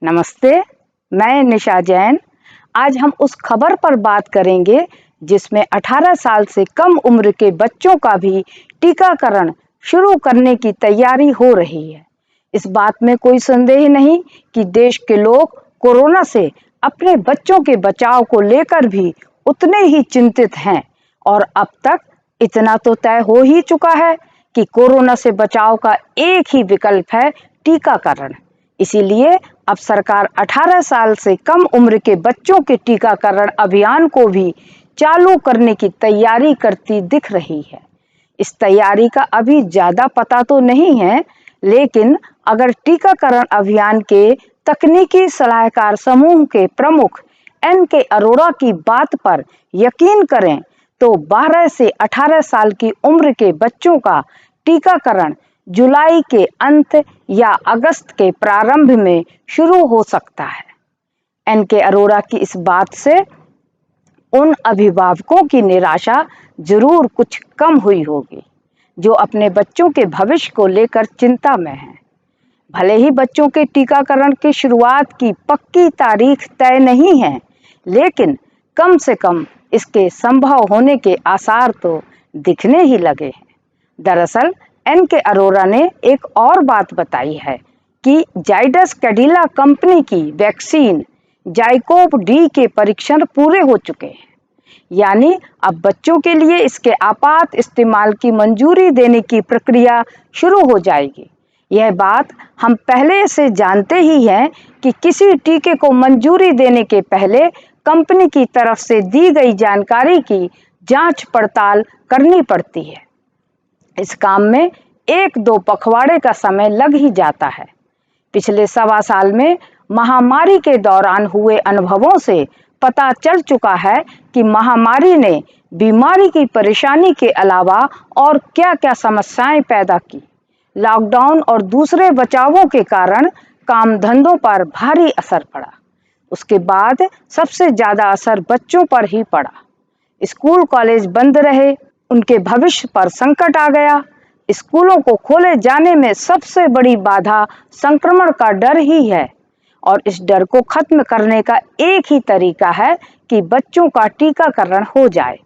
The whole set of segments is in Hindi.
नमस्ते, मैं निशा जैन। आज हम उस खबर पर बात करेंगे जिसमें 18 साल से कम उम्र के बच्चों का भी टीकाकरण शुरू करने की तैयारी हो रही है। इस बात में कोई संदेह नहीं कि देश के लोग कोरोना से अपने बच्चों के बचाव को लेकर भी उतने ही चिंतित हैं और अब तक इतना तो तय हो ही चुका है कि कोरोना से बचाव का एक ही विकल्प है टीकाकरण। इसीलिए अब सरकार 18 साल से कम उम्र के बच्चों के टीकाकरण अभियान को भी चालू करने की तैयारी करती दिख रही है। इस तैयारी का अभी ज्यादा पता तो नहीं है, लेकिन अगर टीकाकरण अभियान के तकनीकी सलाहकार समूह के प्रमुख एन.के. अरोड़ा की बात पर यकीन करें तो 12 से 18 साल की उम्र के बच्चों का टीकाकरण जुलाई के अंत या अगस्त के प्रारंभ में शुरू हो सकता है। एन.के. अरोड़ा की इस बात से उन अभिभावकों की निराशा जरूर कुछ कम हुई होगी जो अपने बच्चों के भविष्य को लेकर चिंता में हैं। भले ही बच्चों के टीकाकरण की शुरुआत की पक्की तारीख तय नहीं है, लेकिन कम से कम इसके संभव होने के आसार तो दिखने ही लगे हैं। दरअसल एन.के. अरोड़ा ने एक और बात बताई है कि जाइडस कैडिला कंपनी की वैक्सीन जाइकोव डी के परीक्षण पूरे हो चुके हैं, यानी अब बच्चों के लिए इसके आपात इस्तेमाल की मंजूरी देने की प्रक्रिया शुरू हो जाएगी। यह बात हम पहले से जानते ही हैं कि किसी टीके को मंजूरी देने के पहले कंपनी की तरफ से दी गई जानकारी की जांच पड़ताल करनी पड़ती है। इस काम में 1-2 पखवाड़े का समय लग ही जाता है। पिछले 1.25 साल में महामारी के दौरान हुए अनुभवों से पता चल चुका है कि महामारी ने बीमारी की परेशानी के अलावा और क्या-क्या समस्याएं पैदा की। लॉकडाउन और दूसरे बचावों के कारण काम धंधों पर भारी असर पड़ा। उसके बाद सबसे ज्यादा असर बच्चों पर ही पड़ा। स्कूल कॉलेज बंद रहे, उनके भविष्य पर संकट आ गया। स्कूलों को खोले जाने में सबसे बड़ी बाधा संक्रमण का डर ही है और इस डर को खत्म करने का एक ही तरीका है कि बच्चों का टीकाकरण हो जाए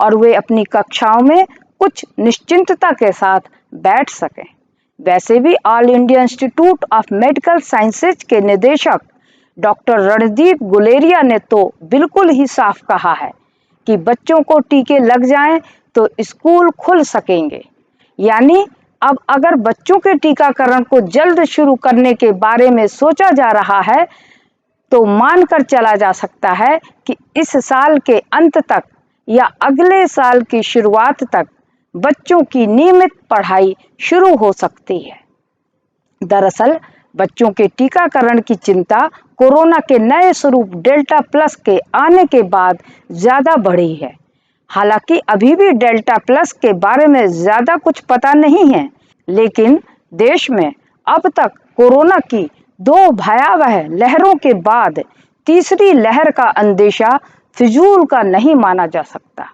और वे अपनी कक्षाओं में कुछ निश्चिंतता के साथ बैठ सकें। वैसे भी all India institute of medical sciences के निदेशक डॉक्टर रणदीप गुलेरिया ने तो बिल्कुल ही साफ कहा है कि बच्चों को टीके लग जाएं तो स्कूल खुल सकेंगे। यानी अब अगर बच्चों के टीकाकरण को जल्द शुरू करने के बारे में सोचा जा रहा है तो मानकर चला जा सकता है कि इस साल के अंत तक या अगले साल की शुरुआत तक बच्चों की नियमित पढ़ाई शुरू हो सकती है। दरअसल बच्चों के टीकाकरण की चिंता कोरोना के नए स्वरूप डेल्टा प्लस के आने के बाद ज्यादा बढ़ी है। हालांकि अभी भी डेल्टा प्लस के बारे में ज्यादा कुछ पता नहीं है, लेकिन देश में अब तक कोरोना की 2 भयावह लहरों के बाद तीसरी लहर का अंदेशा फिजूल का नहीं माना जा सकता।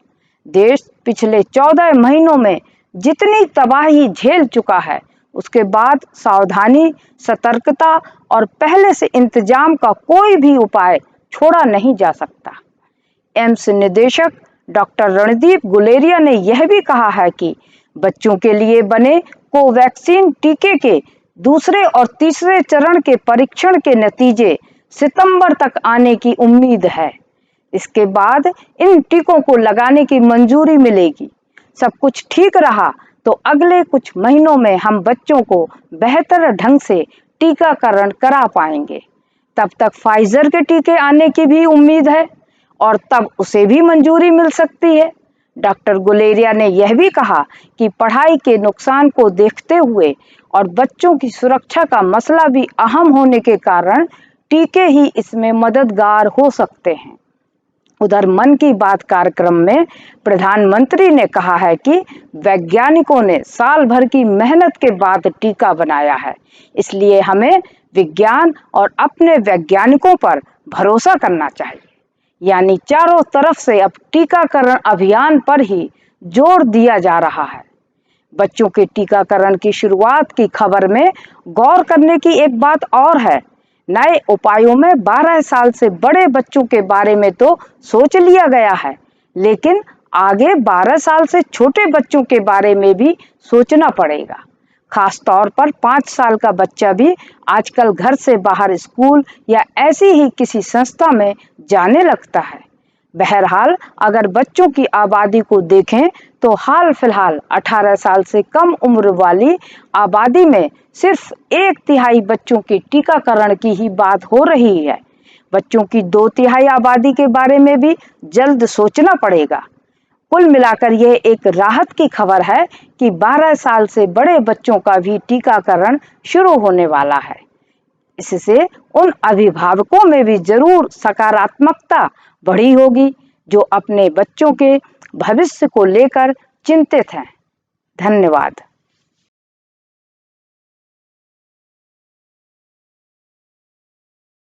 देश पिछले 14 महीनों में जितनी तबाही झेल चुका है, उसके बाद सावधानी, सतर्कता और पहले से इंतजाम का कोई भी उपाय छोड़ा नहीं जा सकता। एम्स निदेशक डॉक्टर रणदीप गुलेरिया ने यह भी कहा है कि बच्चों के लिए बने कोवैक्सीन टीके के दूसरे और तीसरे चरण के परीक्षण के नतीजे सितंबर तक आने की उम्मीद है। इसके बाद इन टीकों को लगाने की मंजूरी मिलेगी। सब कुछ ठीक रहा तो अगले कुछ महीनों में हम बच्चों को बेहतर ढंग से टीकाकरण करा पाएंगे। तब तक फाइजर के टीके आने की भी उम्मीद है और तब उसे भी मंजूरी मिल सकती है। डॉक्टर गुलेरिया ने यह भी कहा कि पढ़ाई के नुकसान को देखते हुए और बच्चों की सुरक्षा का मसला भी अहम होने के कारण टीके ही इसमें मददगार हो सकते हैं। उधर मन की बात कार्यक्रम में प्रधानमंत्री ने कहा है कि वैज्ञानिकों ने साल भर की मेहनत के बाद टीका बनाया है, इसलिए हमें विज्ञान और अपने वैज्ञानिकों पर भरोसा करना चाहिए। यानी चारों तरफ से अब टीकाकरण अभियान पर ही जोर दिया जा रहा है। बच्चों के टीकाकरण की शुरुआत की खबर में गौर करने की एक बात और है। नए उपायों में 12 साल से बड़े बच्चों के बारे में तो सोच लिया गया है, लेकिन आगे 12 साल से छोटे बच्चों के बारे में भी सोचना पड़ेगा। खास तौर पर 5 साल का बच्चा भी आजकल घर से बाहर स्कूल या ऐसी ही किसी संस्था में जाने लगता है। बहरहाल, अगर बच्चों की आबादी को देखें तो हाल फिलहाल 18 साल से कम उम्र वाली आबादी में सिर्फ 1/3 बच्चों के टीकाकरण की ही बात हो रही है। बच्चों की 2/3 आबादी के बारे में भी जल्द सोचना पड़ेगा। कुल मिलाकर यह एक राहत की खबर है कि 12 साल से बड़े बच्चों का भी टीकाकरण शुरू होने वाला है। इससे उन अभिभावकों में भी जरूर सकारात्मकता बढ़ी होगी जो अपने बच्चों के भविष्य को लेकर चिंतित हैं। धन्यवाद।